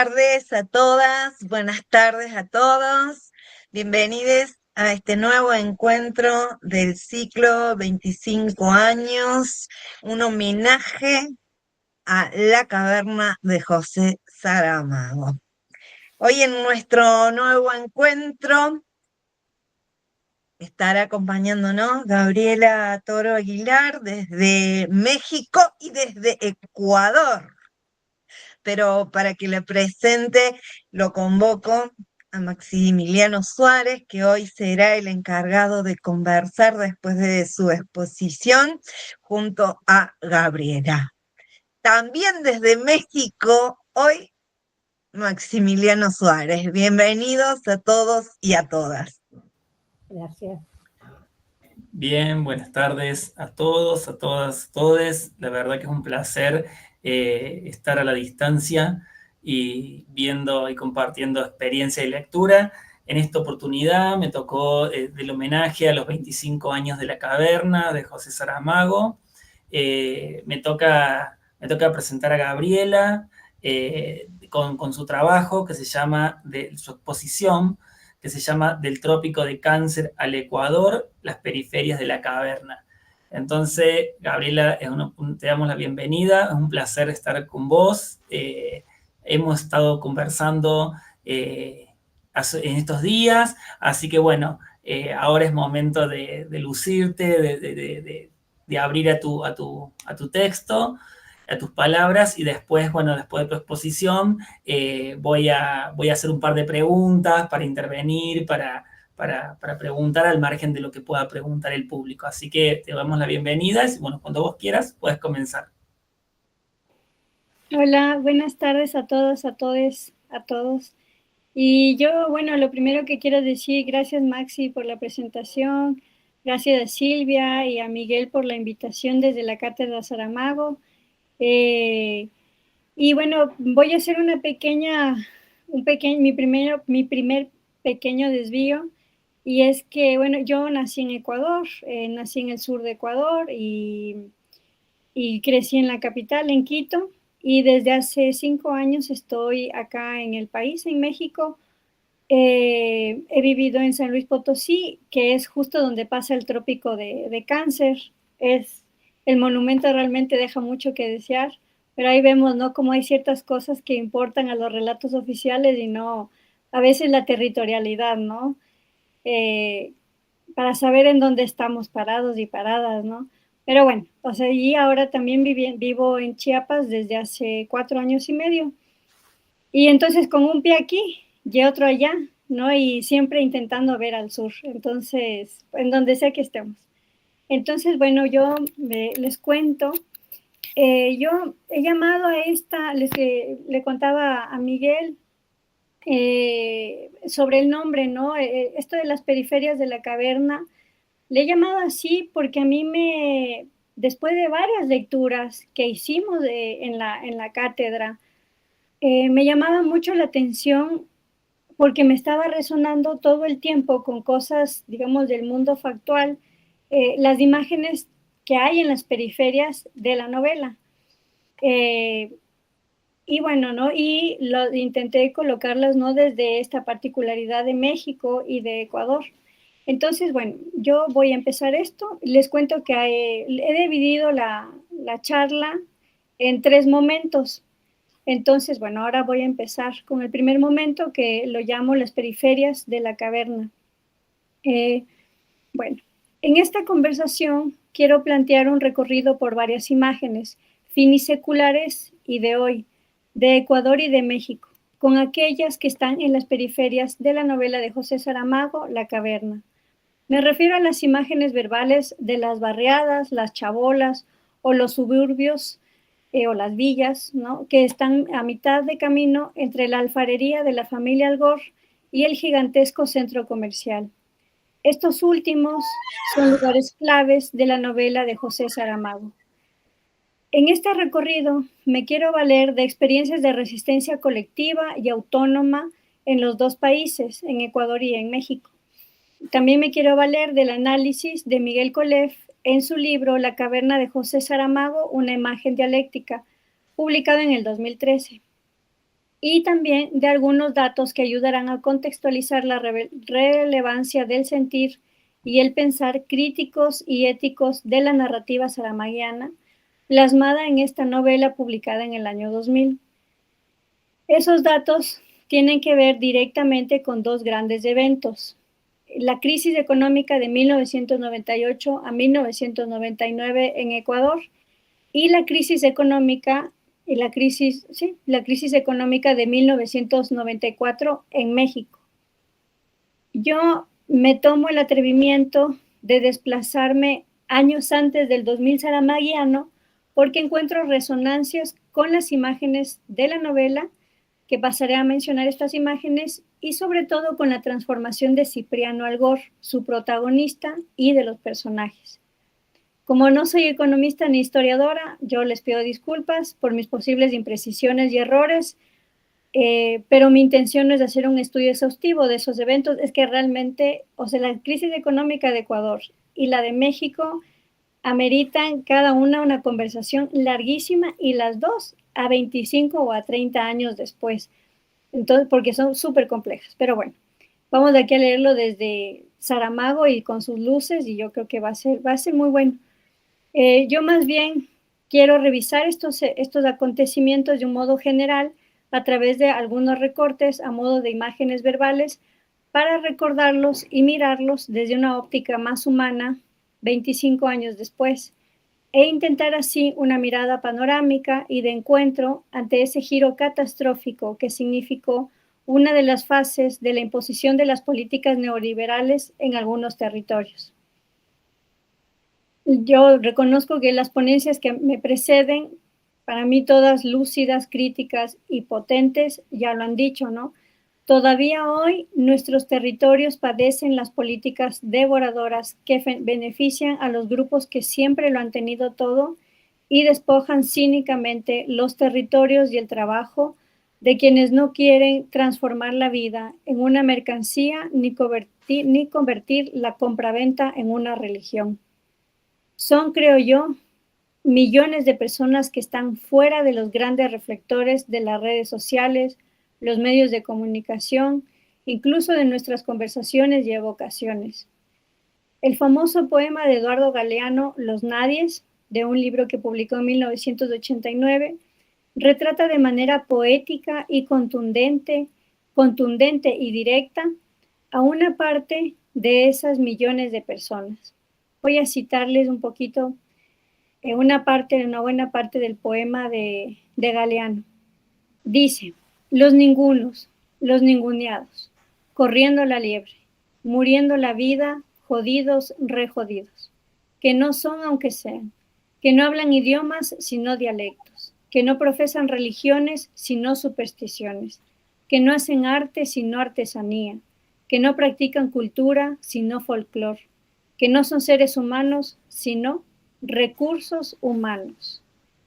tardes a todas, buenas tardes a todos. Bienvenidos a este nuevo encuentro del ciclo 25 años, un homenaje a la caverna de José Saramago. Hoy en nuestro nuevo encuentro estará acompañándonos Gabriela Toro Aguilar desde México y desde Ecuador. Pero para que le presente, lo convoco a Maximiliano Suárez, que hoy será el encargado de conversar después de su exposición junto a Gabriela. También desde México, hoy Maximiliano Suárez. Bienvenidos a todos y a todas. Gracias. Bien, buenas tardes a todos, a todas, a todes. La verdad que es un placer estar a la distancia y viendo y compartiendo experiencia y lectura. En esta oportunidad me tocó del homenaje a los 25 años de la caverna de José Saramago. Me toca presentar a Gabriela con su trabajo que se llama, de su exposición, que se llama Del trópico de Cáncer al Ecuador, las periferias de la caverna. Entonces, Gabriela, te damos la bienvenida, es un placer estar con vos. Hemos estado conversando en estos días, así que bueno, ahora es momento de lucirte, de abrir a tu texto, a tus palabras, y después, bueno, después de tu exposición, voy a hacer un par de preguntas para intervenir, para preguntar al margen de lo que pueda preguntar el público. Así que te damos la bienvenida y, bueno, cuando vos quieras, puedes comenzar. Hola, buenas tardes a todos, a todes, a todos. Y yo, bueno, lo primero que quiero decir, gracias Maxi por la presentación, gracias a Silvia y a Miguel por la invitación desde la Cátedra Saramago. Y bueno, voy a hacer mi primer pequeño desvío, y es que, bueno, yo nací en Ecuador, nací en el sur de Ecuador y crecí en la capital, en Quito, y desde hace 5 años estoy acá en el país, en México. He vivido en San Luis Potosí, que es justo donde pasa el trópico de Cáncer. El monumento realmente deja mucho que desear, pero ahí vemos, ¿no?, cómo hay ciertas cosas que importan a los relatos oficiales y no, a veces la territorialidad, ¿no? Para saber en dónde estamos parados y paradas, ¿no? Pero bueno, o sea, y ahora también vivo en Chiapas desde hace 4 años y medio. Y entonces con un pie aquí y otro allá, ¿no? Y siempre intentando ver al sur, entonces, en donde sea que estemos. Entonces, bueno, yo les cuento, yo he llamado a le contaba a Miguel sobre el nombre, ¿no? Esto de las periferias de la caverna, le he llamado así porque a mí después de varias lecturas que hicimos en la cátedra, me llamaba mucho la atención porque me estaba resonando todo el tiempo con cosas, digamos, del mundo factual, las imágenes que hay en las periferias de la novela. Y bueno, ¿no? Y intenté colocarlas, ¿no?, desde esta particularidad de México y de Ecuador. Entonces, bueno, yo voy a empezar esto. Les cuento que he dividido la charla en 3 momentos. Entonces, bueno, ahora voy a empezar con el primer momento, que lo llamo las periferias de la caverna. Bueno, en esta conversación quiero plantear un recorrido por varias imágenes finiseculares y de hoy, de Ecuador y de México, con aquellas que están en las periferias de la novela de José Saramago, La caverna. Me refiero a las imágenes verbales de las barriadas, las chabolas o los suburbios o las villas, ¿no?, que están a mitad de camino entre la alfarería de la familia Algor y el gigantesco centro comercial. Estos últimos son lugares claves de la novela de José Saramago. En este recorrido me quiero valer de experiencias de resistencia colectiva y autónoma en los 2 países, en Ecuador y en México. También me quiero valer del análisis de Miguel Colef en su libro La caverna de José Saramago, una imagen dialéctica, publicado en el 2013. y también de algunos datos que ayudarán a contextualizar la relevancia del sentir y el pensar críticos y éticos de la narrativa saramaguiana, plasmada en esta novela publicada en el año 2000. Esos datos tienen que ver directamente con dos grandes eventos: la crisis económica de 1998 a 1999 en Ecuador y la crisis económica de 1994 en México. Yo me tomo el atrevimiento de desplazarme años antes del 2000 saramaguiano porque encuentro resonancias con las imágenes de la novela, que pasaré a mencionar estas imágenes, y sobre todo con la transformación de Cipriano Algor, su protagonista, y de los personajes. Como no soy economista ni historiadora, yo les pido disculpas por mis posibles imprecisiones y errores, pero mi intención no es hacer un estudio exhaustivo de esos eventos, es que realmente, la crisis económica de Ecuador y la de México ameritan cada una conversación larguísima, y las dos a 25 o a 30 años después, entonces, porque son súper complejas. Pero bueno, vamos de aquí a leerlo desde Saramago y con sus luces, y yo creo que va a ser muy bueno. Yo más bien quiero revisar estos acontecimientos de un modo general a través de algunos recortes a modo de imágenes verbales para recordarlos y mirarlos desde una óptica más humana 25 años después, e intentar así una mirada panorámica y de encuentro ante ese giro catastrófico que significó una de las fases de la imposición de las políticas neoliberales en algunos territorios. Yo reconozco que las ponencias que me preceden, para mí todas lúcidas, críticas y potentes, ya lo han dicho, ¿no? Todavía hoy nuestros territorios padecen las políticas devoradoras que benefician a los grupos que siempre lo han tenido todo y despojan cínicamente los territorios y el trabajo de quienes no quieren transformar la vida en una mercancía ni convertir la compraventa en una religión. Son, creo yo, millones de personas que están fuera de los grandes reflectores de las redes sociales, los medios de comunicación, incluso de nuestras conversaciones y evocaciones. El famoso poema de Eduardo Galeano, Los Nadies, de un libro que publicó en 1989, retrata de manera poética y contundente y directa a una parte de esas millones de personas. Voy a citarles un poquito una buena parte del poema de Galeano. Dice: los ningunos, los ninguneados, corriendo la liebre, muriendo la vida, jodidos, rejodidos, que no son aunque sean, que no hablan idiomas sino dialectos, que no profesan religiones sino supersticiones, que no hacen arte sino artesanía, que no practican cultura sino folclor, que no son seres humanos sino recursos humanos,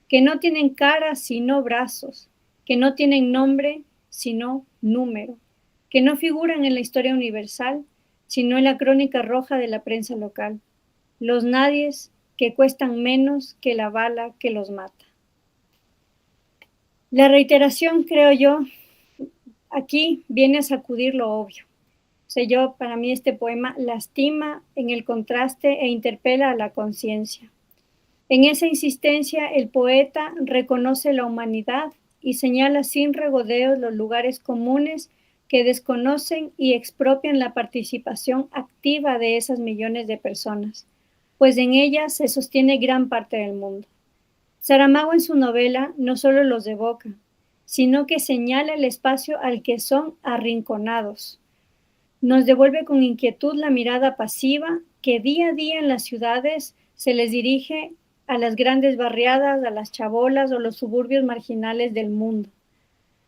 que no tienen cara sino brazos, que no tienen nombre sino número, que no figuran en la historia universal sino en la crónica roja de la prensa local, los nadies que cuestan menos que la bala que los mata. La reiteración, creo yo, aquí viene a sacudir lo obvio. Para mí este poema lastima en el contraste e interpela a la conciencia. En esa insistencia, el poeta reconoce la humanidad y señala sin regodeos los lugares comunes que desconocen y expropian la participación activa de esas millones de personas, pues en ellas se sostiene gran parte del mundo. Saramago en su novela no solo los evoca, sino que señala el espacio al que son arrinconados. Nos devuelve con inquietud la mirada pasiva que día a día en las ciudades se les dirige a las grandes barriadas, a las chabolas o los suburbios marginales del mundo.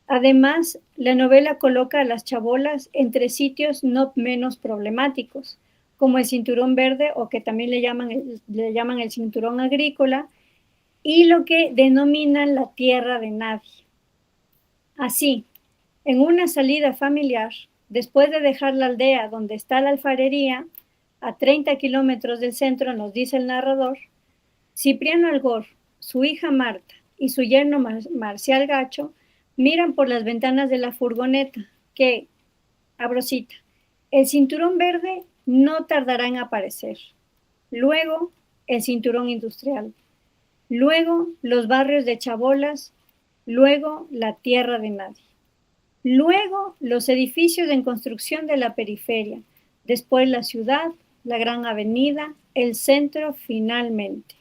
Además, la novela coloca a las chabolas entre sitios no menos problemáticos, como el Cinturón Verde, o que también le llaman el Cinturón Agrícola, y lo que denominan la Tierra de Nadie. Así, en una salida familiar, después de dejar la aldea donde está la alfarería, a 30 kilómetros del centro, nos dice el narrador, Cipriano Algor, su hija Marta y su yerno Marcial Gacho Miran por las ventanas de la furgoneta que, abro cita, el cinturón verde no tardará en aparecer. Luego, el cinturón industrial. Luego, los barrios de chabolas. Luego, la tierra de nadie. Luego, los edificios en construcción de la periferia. Después, la ciudad, la gran avenida, el centro, finalmente.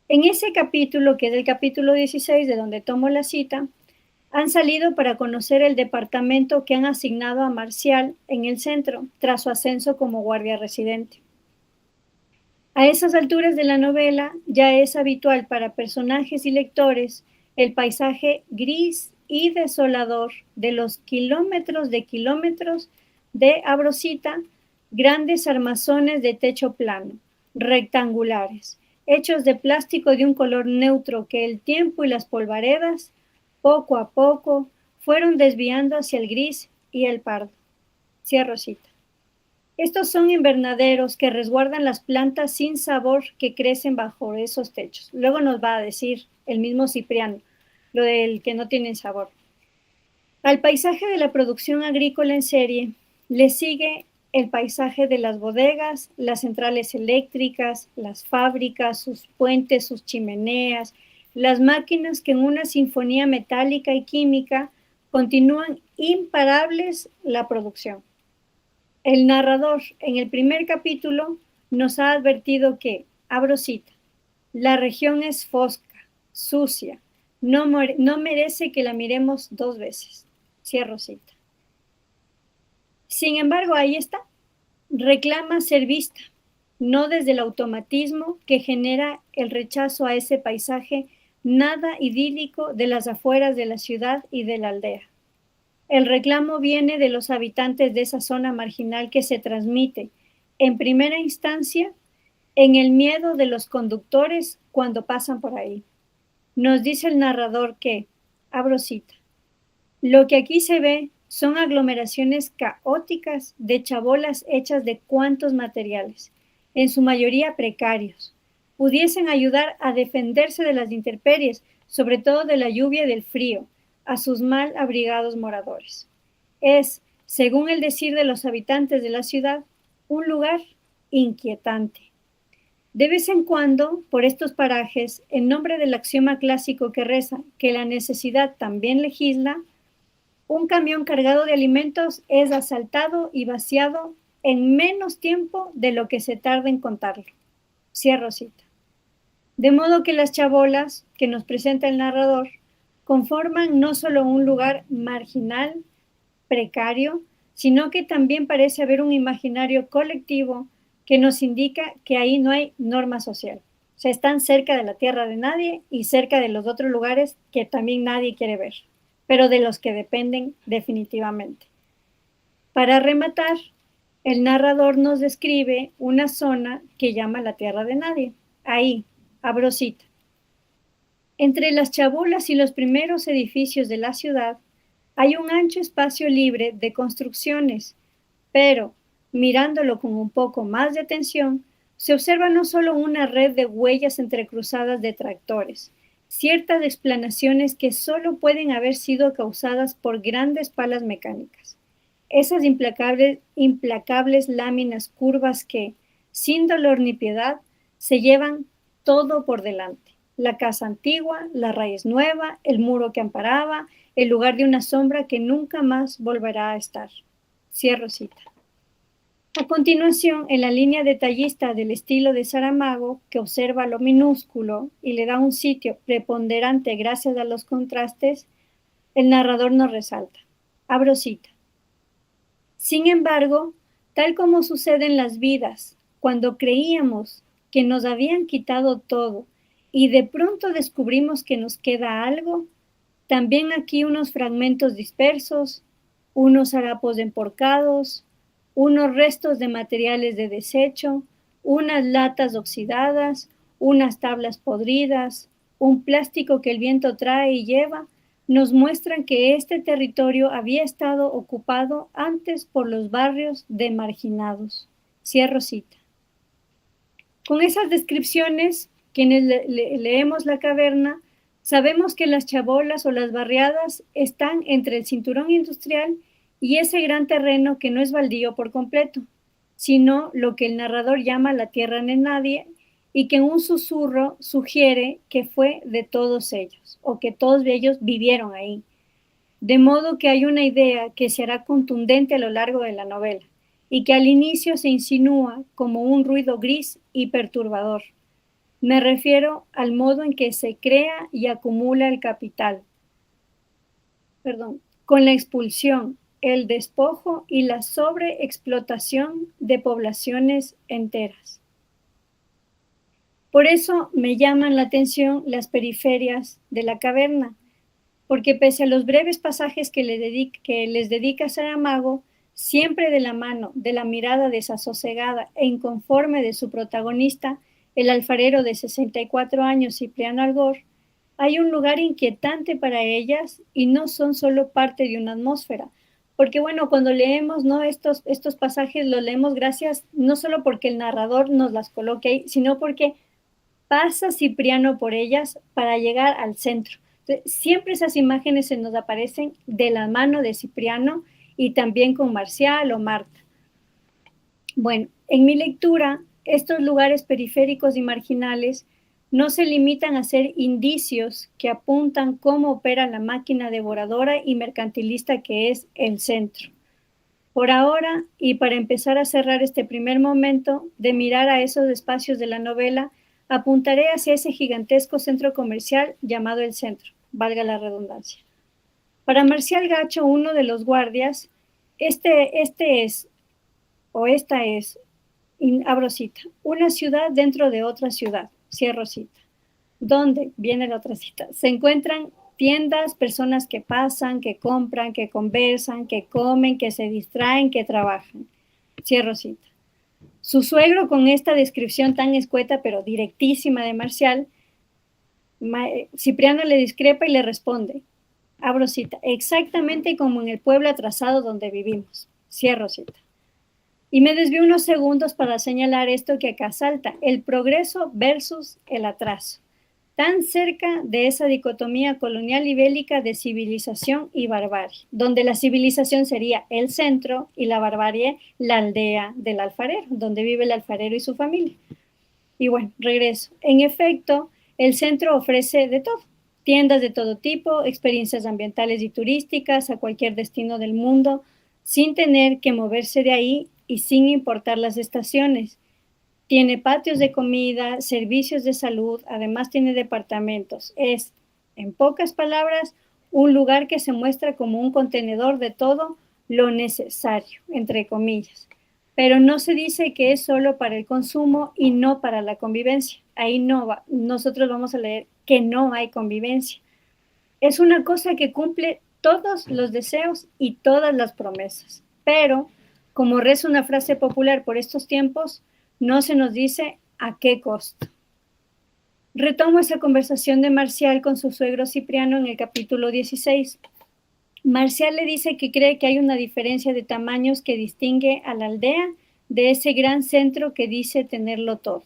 En ese capítulo, que es el capítulo 16, de donde tomo la cita, han salido para conocer el departamento que han asignado a Marcial en el centro, tras su ascenso como guardia residente. A esas alturas de la novela ya es habitual para personajes y lectores el paisaje gris y desolador de los kilómetros de, abro cita, grandes armazones de techo plano, rectangulares, hechos de plástico de un color neutro que el tiempo y las polvaredas, poco a poco, fueron desviando hacia el gris y el pardo. Cierro cita. Estos son invernaderos que resguardan las plantas sin sabor que crecen bajo esos techos. Luego nos va a decir el mismo Cipriano, lo del que no tienen sabor. Al paisaje de la producción agrícola en serie le sigue el paisaje de las bodegas, las centrales eléctricas, las fábricas, sus puentes, sus chimeneas, las máquinas que en una sinfonía metálica y química continúan imparables la producción. El narrador en el primer capítulo nos ha advertido que, abro cita, la región es fosca, sucia, no merece que la miremos dos veces. Cierro cita. Sin embargo, ahí está. Reclama ser vista, no desde el automatismo que genera el rechazo a ese paisaje nada idílico de las afueras de la ciudad y de la aldea. El reclamo viene de los habitantes de esa zona marginal que se transmite, en primera instancia, en el miedo de los conductores cuando pasan por ahí. Nos dice el narrador que, abro cita, lo que aquí se ve son aglomeraciones caóticas de chabolas hechas de cuantos materiales, en su mayoría precarios, pudiesen ayudar a defenderse de las intemperies, sobre todo de la lluvia y del frío, a sus mal abrigados moradores. Es, según el decir de los habitantes de la ciudad, un lugar inquietante. De vez en cuando, por estos parajes, en nombre del axioma clásico que reza que la necesidad también legisla, un camión cargado de alimentos es asaltado y vaciado en menos tiempo de lo que se tarda en contarlo. Cierro cita. De modo que las chabolas que nos presenta el narrador conforman no solo un lugar marginal, precario, sino que también parece haber un imaginario colectivo que nos indica que ahí no hay norma social. O sea, están cerca de la tierra de nadie y cerca de los otros lugares que también nadie quiere ver, pero de los que dependen definitivamente. Para rematar, el narrador nos describe una zona que llama la tierra de nadie. Ahí, abro cita. Entre las chabolas y los primeros edificios de la ciudad hay un ancho espacio libre de construcciones, pero, mirándolo con un poco más de atención, se observa no solo una red de huellas entrecruzadas de tractores, ciertas explanaciones que solo pueden haber sido causadas por grandes palas mecánicas. Esas implacables láminas curvas que, sin dolor ni piedad, se llevan todo por delante. La casa antigua, la raíz nueva, el muro que amparaba, el lugar de una sombra que nunca más volverá a estar. Cierro cita. A continuación, en la línea detallista del estilo de Saramago, que observa lo minúsculo y le da un sitio preponderante gracias a los contrastes, el narrador nos resalta. Abro cita. Sin embargo, tal como sucede en las vidas, cuando creíamos que nos habían quitado todo y de pronto descubrimos que nos queda algo, también aquí unos fragmentos dispersos, unos harapos emporcados, unos restos de materiales de desecho, unas latas oxidadas, unas tablas podridas, un plástico que el viento trae y lleva, nos muestran que este territorio había estado ocupado antes por los barrios de marginados. Cierro cita. Con esas descripciones, quienes leemos La Caverna, Sabemos que las chabolas o las barriadas están entre el cinturón industrial y ese gran terreno que no es baldío por completo, sino lo que el narrador llama la tierra de nadie y que en un susurro sugiere que fue de todos ellos o que todos ellos vivieron ahí. De modo que hay una idea que se hará contundente a lo largo de la novela y que al inicio se insinúa como un ruido gris y perturbador. Me refiero al modo en que se crea y acumula el capital. Con la expulsión, el despojo y la sobreexplotación de poblaciones enteras. Por eso me llaman la atención las periferias de la caverna, porque pese a los breves pasajes que les dedica Saramago, siempre de la mano de la mirada desasosegada e inconforme de su protagonista, el alfarero de 64 años, Cipriano Algor, hay un lugar inquietante para ellas y no son solo parte de una atmósfera. Porque bueno, cuando leemos, ¿no?, estos pasajes los leemos gracias, no solo porque el narrador nos las coloque ahí, sino porque pasa Cipriano por ellas para llegar al centro. Entonces, siempre esas imágenes se nos aparecen de la mano de Cipriano y también con Marcial o Marta. Bueno, en mi lectura, estos lugares periféricos y marginales no se limitan a ser indicios que apuntan cómo opera la máquina devoradora y mercantilista que es el centro. Por ahora, y para empezar a cerrar este primer momento de mirar a esos espacios de la novela, apuntaré hacia ese gigantesco centro comercial llamado el centro, valga la redundancia. Para Marcial Gacho, uno de los guardias, esta es, abro cita, una ciudad dentro de otra ciudad, cierro cita. ¿Dónde? Viene la otra cita. Se encuentran tiendas, personas que pasan, que compran, que conversan, que comen, que se distraen, que trabajan. Cierro cita. Su suegro, con esta descripción tan escueta pero directísima de Marcial, Cipriano le discrepa y le responde, abro cita, exactamente como en el pueblo atrasado donde vivimos. Cierro cita. Y me desvío unos segundos para señalar esto que acá salta, el progreso versus el atraso. Tan cerca de esa dicotomía colonial y bélica de civilización y barbarie, donde la civilización sería el centro y la barbarie la aldea del alfarero, donde vive el alfarero y su familia. Y bueno, regreso. En efecto, el centro ofrece de todo, tiendas de todo tipo, experiencias ambientales y turísticas a cualquier destino del mundo, sin tener que moverse de ahí y sin importar las estaciones. Tiene patios de comida, servicios de salud, además tiene departamentos. Es, en pocas palabras, un lugar que se muestra como un contenedor de todo lo necesario, entre comillas. Pero no se dice que es solo para el consumo y no para la convivencia. Ahí no va. Nosotros vamos a leer que no hay convivencia. Es una cosa que cumple todos los deseos y todas las promesas. Pero, como reza una frase popular por estos tiempos, no se nos dice a qué costo. Retomo esa conversación de Marcial con su suegro Cipriano en el capítulo 16. Marcial le dice que cree que hay una diferencia de tamaños que distingue a la aldea de ese gran centro que dice tenerlo todo.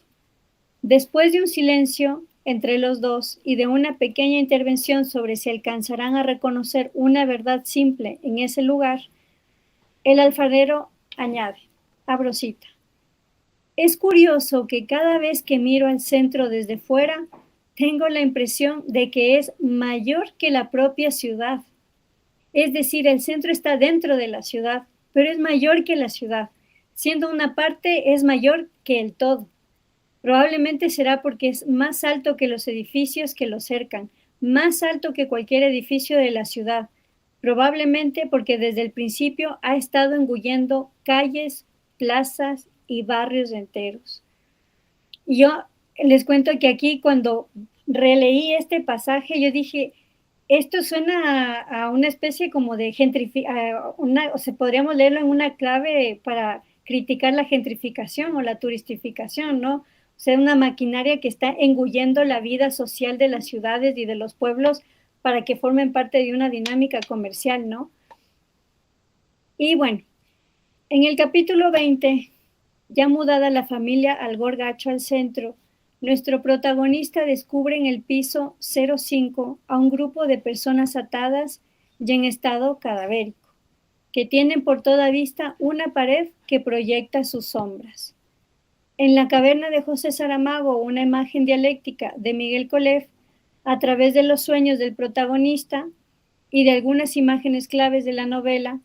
Después de un silencio entre los dos y de una pequeña intervención sobre si alcanzarán a reconocer una verdad simple en ese lugar, el alfarero añade, abro cita, es curioso que cada vez que miro al centro desde fuera, tengo la impresión de que es mayor que la propia ciudad. Es decir, el centro está dentro de la ciudad, pero es mayor que la ciudad. Siendo una parte, es mayor que el todo. Probablemente será porque es más alto que los edificios que lo cercan, más alto que cualquier edificio de la ciudad. Probablemente porque desde el principio ha estado engullendo calles, plazas y barrios enteros. Y yo les cuento que aquí cuando releí este pasaje, yo dije, esto suena a una especie como de o sea, podríamos leerlo en una clave para criticar la gentrificación o la turistificación, ¿no? O sea, una maquinaria que está engullendo la vida social de las ciudades y de los pueblos para que formen parte de una dinámica comercial, ¿no? Y bueno, en el capítulo 20, ya mudada la familia Algor Gacho al centro, nuestro protagonista descubre en el piso 05 a un grupo de personas atadas y en estado cadavérico, que tienen por toda vista una pared que proyecta sus sombras. En la caverna de José Saramago, una imagen dialéctica de Miguel Colef, a través de los sueños del protagonista y de algunas imágenes claves de la novela,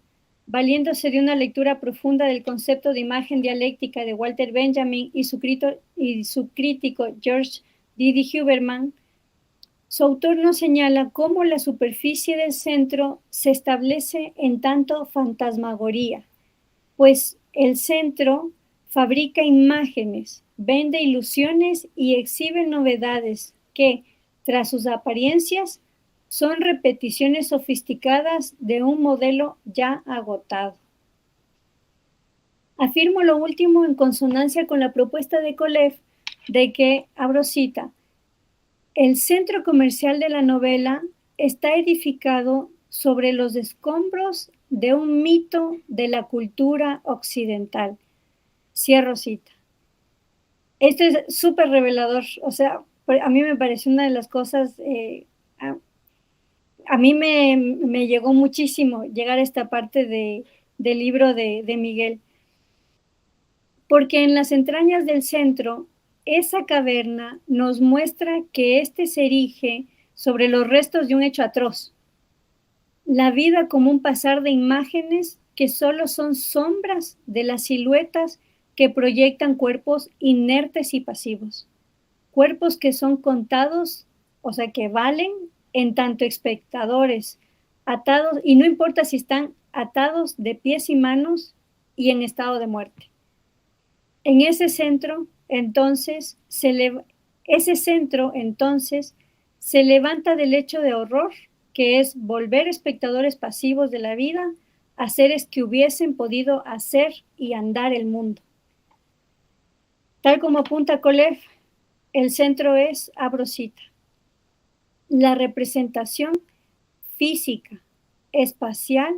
valiéndose de una lectura profunda del concepto de imagen dialéctica de Walter Benjamin y su crítico George Didi Huberman, su autor nos señala cómo la superficie del centro se establece en tanto fantasmagoría, pues el centro fabrica imágenes, vende ilusiones y exhibe novedades que, tras sus apariencias, son repeticiones sofisticadas de un modelo ya agotado. Afirmo lo último en consonancia con la propuesta de Colef de que, abro cita, el centro comercial de la novela está edificado sobre los escombros de un mito de la cultura occidental. Cierro cita. Esto es súper revelador, o sea, a mí me pareció una de las cosas, a mí me llegó muchísimo llegar a esta parte del libro de Miguel, porque en las entrañas del centro, esa caverna nos muestra que éste se erige sobre los restos de un hecho atroz. La vida como un pasar de imágenes que solo son sombras de las siluetas que proyectan cuerpos inertes y pasivos. Cuerpos que son contados, o sea, que valen en tanto espectadores, atados, y no importa si están atados de pies y manos y en estado de muerte. En ese centro, entonces, se levanta del hecho de horror, que es volver espectadores pasivos de la vida a seres que hubiesen podido hacer y andar el mundo. Tal como apunta Colef, el centro es, abro cita, la representación física, espacial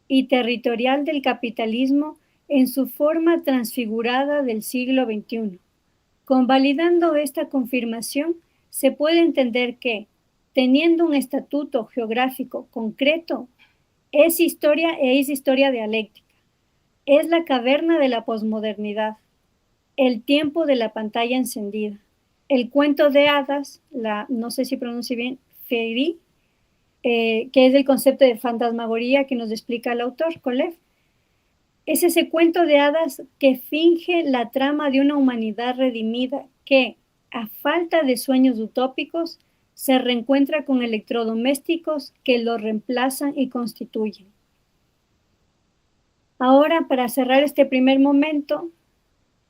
y territorial del capitalismo en su forma transfigurada del siglo XXI. Convalidando esta confirmación, se puede entender que, teniendo un estatuto geográfico concreto, es historia dialéctica. Es la caverna de la posmodernidad, el tiempo de la pantalla encendida, el cuento de hadas, no sé si pronuncio bien, Fairy, que es el concepto de fantasmagoría que nos explica el autor, Colef. Es ese cuento de hadas que finge la trama de una humanidad redimida que, a falta de sueños utópicos, se reencuentra con electrodomésticos que lo reemplazan y constituyen. Ahora, para cerrar este primer momento,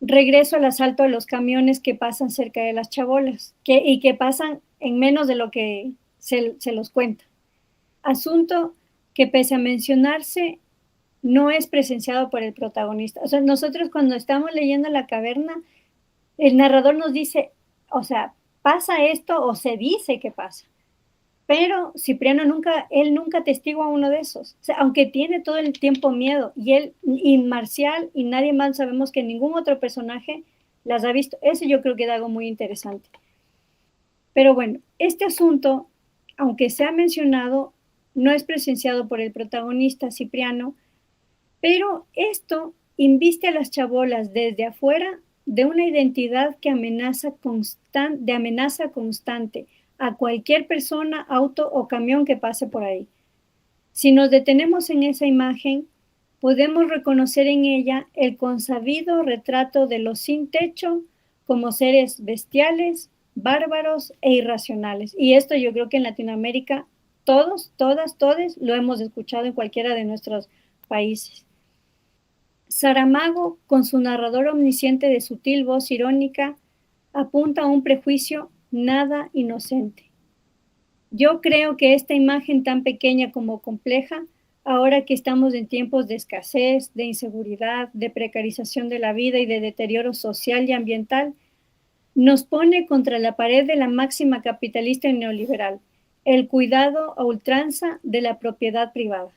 regreso al asalto de los camiones que pasan cerca de las chabolas y que pasan en menos de lo que se los cuenta. Asunto que, pese a mencionarse, no es presenciado por el protagonista. O sea, nosotros cuando estamos leyendo La Caverna, el narrador nos dice, o sea, pasa esto o se dice que pasa. Pero Cipriano nunca atestigua uno de esos. O sea, aunque tiene todo el tiempo miedo y él y Marcial y nadie más sabemos que ningún otro personaje las ha visto. Eso yo creo que es algo muy interesante. Pero bueno, este asunto, aunque se ha mencionado, no es presenciado por el protagonista Cipriano, pero esto inviste a las chabolas desde afuera de una identidad que amenaza constante a cualquier persona, auto o camión que pase por ahí. Si nos detenemos en esa imagen, podemos reconocer en ella el consabido retrato de los sin techo como seres bestiales, bárbaros e irracionales. Y esto yo creo que en Latinoamérica todos lo hemos escuchado en cualquiera de nuestros países. Saramago, con su narrador omnisciente de sutil voz irónica, apunta a un prejuicio nada inocente. Yo creo que esta imagen tan pequeña como compleja, ahora que estamos en tiempos de escasez, de inseguridad, de precarización de la vida y de deterioro social y ambiental, nos pone contra la pared de la máxima capitalista y neoliberal, el cuidado a ultranza de la propiedad privada.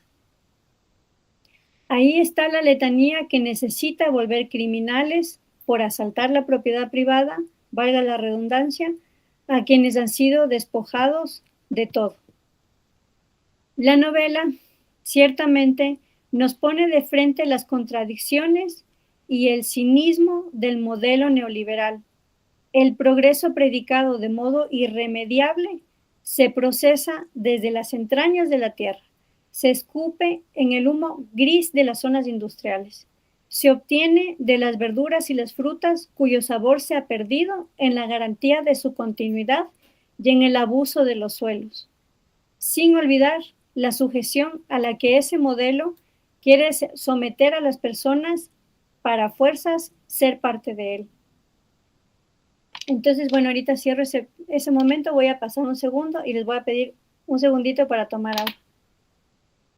Ahí está la letanía que necesita volver criminales por asaltar la propiedad privada, valga la redundancia, a quienes han sido despojados de todo. La novela ciertamente nos pone de frente las contradicciones y el cinismo del modelo neoliberal. El progreso predicado de modo irremediable se procesa desde las entrañas de la tierra, se escupe en el humo gris de las zonas industriales, se obtiene de las verduras y las frutas cuyo sabor se ha perdido en la garantía de su continuidad y en el abuso de los suelos, sin olvidar la sujeción a la que ese modelo quiere someter a las personas para fuerzas ser parte de él. Entonces, bueno, ahorita cierro ese momento, voy a pasar un segundo y les voy a pedir un segundito para tomar agua.